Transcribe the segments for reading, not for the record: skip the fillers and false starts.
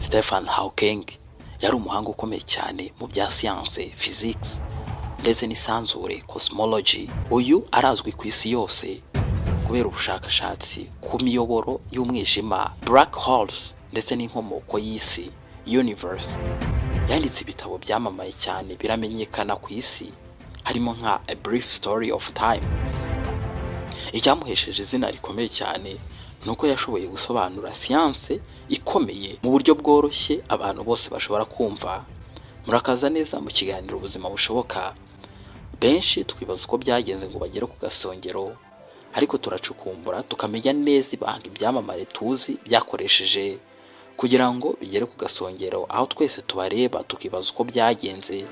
Stephen Hawking yari umuhanga ukomeye cyane mu bya science, physics ndetse n'isanzure, cosmology. Uyu arazwi ku isi yose kubera ubushakashatsi ku miyoboro y'umwijima, black holes ndetse n'inkomoko y'isi, universe. Yanditse ibitabo byamamaye cyane biramenyekana ku isi, harimo nka A Brief Story of Time. Icyamuhesheje izina rikomeye cyane nuko yashoboye gusobanura science ikomeye mu buryo bworoshye abantu bose bashobora kumva. Murakaza neza mu kiganiro Ubuzima bushoboka. Benshi twibaza uko byagenze ngo bagere ku gasongero, ariko turacukumbura tukamenya neza ibanga ibyamamare tuzi byakoresheje kugira ngo bigere ku gasongero, aho twese tubareba tukibaza uko byagenze.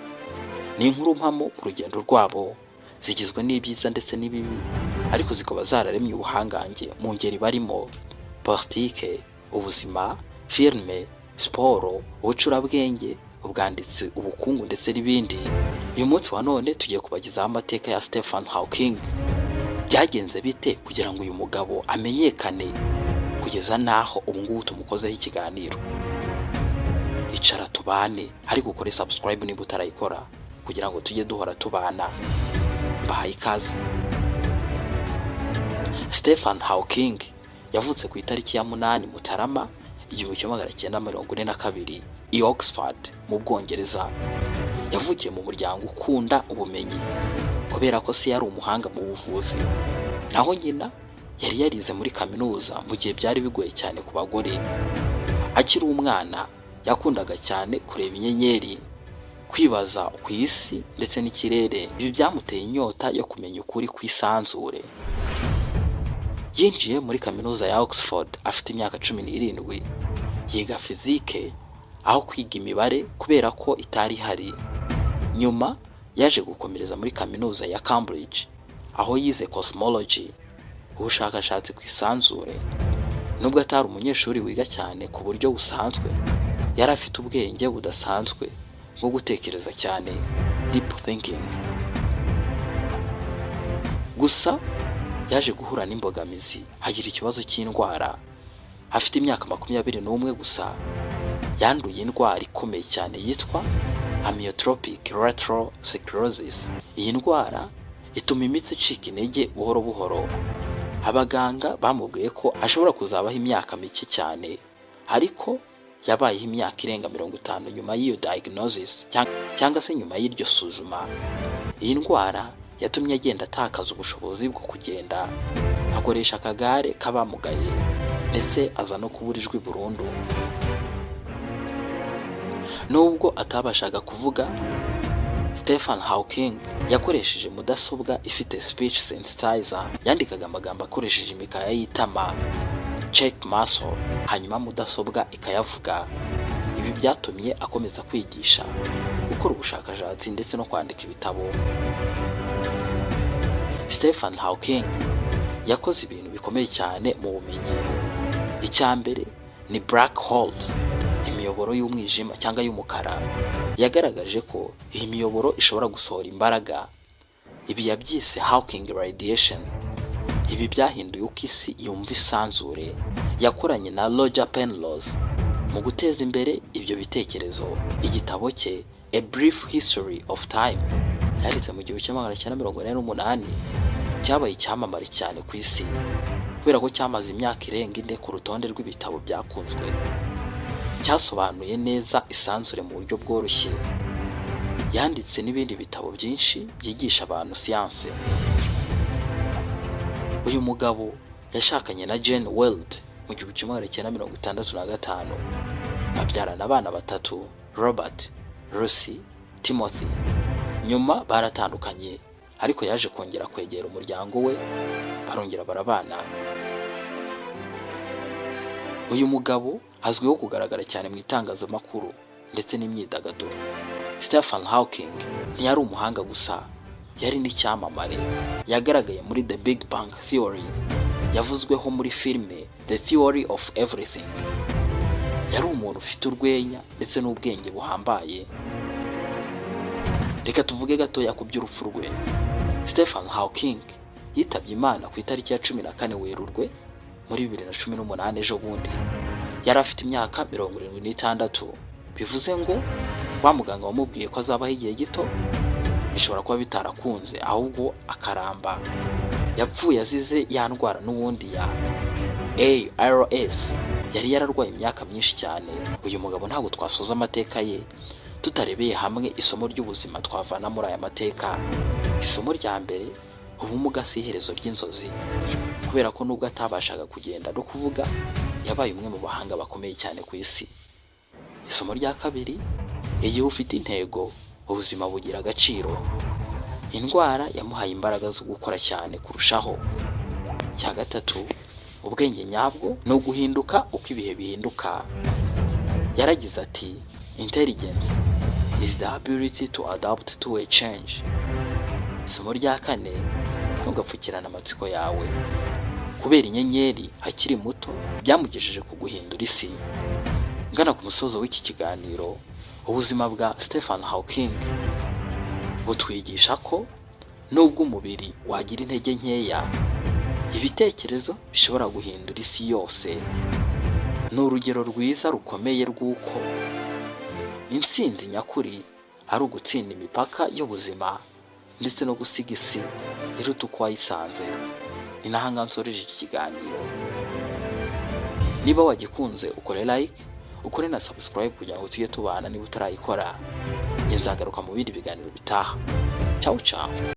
Ni inkuru mpamo mu rugendo rwabo, zigizwe n'ibyiza ndetse n'ibibi, ariko zikaba zararemye ubuhangange mu ngeri barimo politike, ubuzima, filime, siporo, ubucurabwenge, ubwanditsi, ubukungu ndetse n'ibindi. Uyu munsi wa none tugiye kubagezaho amateka ya Stephen Hawking. Byagenze bite kugira ngo uyu mugabo amenyekane kugeza naho ubu ngubu tumukozeho ikiganiro? Icara tubane, ariko ukore subscribe niba utarayikora kugira ngo tujye duhora tubana. Bahaye ikaze. Stephen Hawking yavutse ku itariki ya 8 Mutarama 1942 i Oxford mu Bwongereza. Yavukiye mu muryango ukunda ubumenyi kubera ko se yari umuhanga mu buvuzi, naho nyina yari yarize muri kaminuza mu gihe byari bigoye cyane ku bagore. Akiri umwana yakundaga cyane kureba inyenyeri, kwibaza ku isi ndetse n'ikirere. Ibi byamuteye inyota yo kumenya ukuri kwisanzure. Yinjiye muri kaminuza ya Oxford afite imyaka 17, yiga fizike aho kwiga imibare kubera ko itari hari. Nyuma yaje gukomereza muri kaminuza ya Cambridge aho yize cosmology, ubushakashatsi ku isanzure. Nubwo atari umunyeshuri wiga cyane ku buryo busanzwe, yari afite ubwenge budasanzwe bwo gutekereza cyane, deep thinking. Gusa yaje guhura n'imbogamizi, hagira ikibazo cy'indwara. Afite imyaka 21 gusa yanduye indwara ikomeye cyane yitwa amyotrophic lateral sclerosis. Iyi ndwara ituma imitsi icika intege buhoro buhoro. Abaganga bamubwiye ko ashobora kuzabaho imyaka mike cyane, ariko yabayeho imyaka irenga 50 nyuma y'iyo diagnosis cyangwa se nyuma y'iryo suzuma. Iyi ndwara yatumye agenda atakaza ubushobozi bwo kugenda, akoresha akagare k'abamugaye ndetse aza no kuburijwe burundu. Nubwo atabashaga kuvuga, Stephen Hawking yakoresheje mudasobwa ifite speech synthesizer. Yandikaga amagambo akoresheje imikaya y'itama, check muscle, hanyuma mudasobwa ikayavuga. Ibi byatumye akomeza kwigisha, gukora ubushakashatsi ndetse no kwandika ibitabo. Stephen Hawking yakoze ibintu bikomeye cyane mu bumenyi. Icyambere ni black holes, imiyoboro y'umwijima cyangwa y'umukara. Yagaragaje ko iyi miyoboro ishobora gusohora imbaraga. Ibi yabyise Hawking radiation. Ibi byahinduye uko isi yumva isanzure. Yakoranye na Roger Penrose mu guteza imbere ibyo bitekerezo. Igitabo cye A Brief History of Time yanditse mu 1948 cyabaye icyamamare cyane ku isi kubera ko cyamaze imyaka irenga 4 ku rutonde rw'ibitabo byakunzwe. Cyasobanuye neza isanzure mu buryo bworoshye. Yanditse n'ibindi bitabo byinshi byigisha abantu science. Uyu mugabo yashakanye na Jane Weld mu 1965, babyarana abana 3, Robert, Lucy, Timothy. Nyuma baratandukanye, ariko yaje kongera kwegera umuryango we, barongera barabana. Uyu mugabo azwiho kugaragara cyane mu itangazamakuru ndetse n'imyidagaduro. Stephen Hawking ntiyari umuhanga gusa, yari n'icyamamare. Yagaragaye muri The Big Bang Theory, yavuzweho muri filime The Theory of Everything. Yari umuntu ufite urwenya ndetse n'ubwenge buhambaye. Reka tuvuge gatoya ku by'urupfu rwe. Stephen Hawking yitabye Imana ku itariki ya 14 Werurwe muri 2018 ejo bundi. yari afite imyaka 76. Bivuze ngo wa muganga wamubwiye ko azabaho igihe gito bishobora kuba bitarakunze, ahubwo akaramba. Yapfuye azize ya ndwara n'ubundi ya ARS. Yari yararwaye imyaka myinshi cyane. Uyu mugabo ntabwo twasoza amateka ye tutarebeye hamwe isomo ry'ubuzima twavana muri aya mateka. Isomo rya mbere, ubumuga si iherezo ry'inzozi, kubera ko nubwo atabashaga kugenda no kuvuga yabaye umwe mu bahanga bakomeye cyane ku isi. Isomo rya kabiri, igihe ufite intego ubuzima bugira agaciro. Indwara yamuhaye imbaraga zo gukora cyane kurushaho. Cya gatatu, ubwenge nyabwo no guhinduka uko ibihe bihinduka. Yaragize ati, intelligence is the ability to adapt to a change. Isomo rya kane, ntugapfukirane amatsiko yawe. Kubera inyenyeri akiri muto byamugejeje ku guhindura isi. Ngana ku musozo w'iki kiganiro, ubuzima bwa Stephen Hawking butwigisha ko nubwo umubiri wagira intege nkeya, ibitekerezo bishobora guhindura isi yose. Ni urugero rwiza rukomeye rw'uko intsinzi nyakuri ari ugutsinda imipaka y'ubuzima ndetse no gusiga isi iruta uko wayisanze. Ni nahanga nsoreje iki kiganiro. Niba wagikunze ukore like, ukore na subscribe kugira ngo tujye tubana. Niba utarayikora, nzagaruka mu bindi biganiro bitaha. Ciao ciao.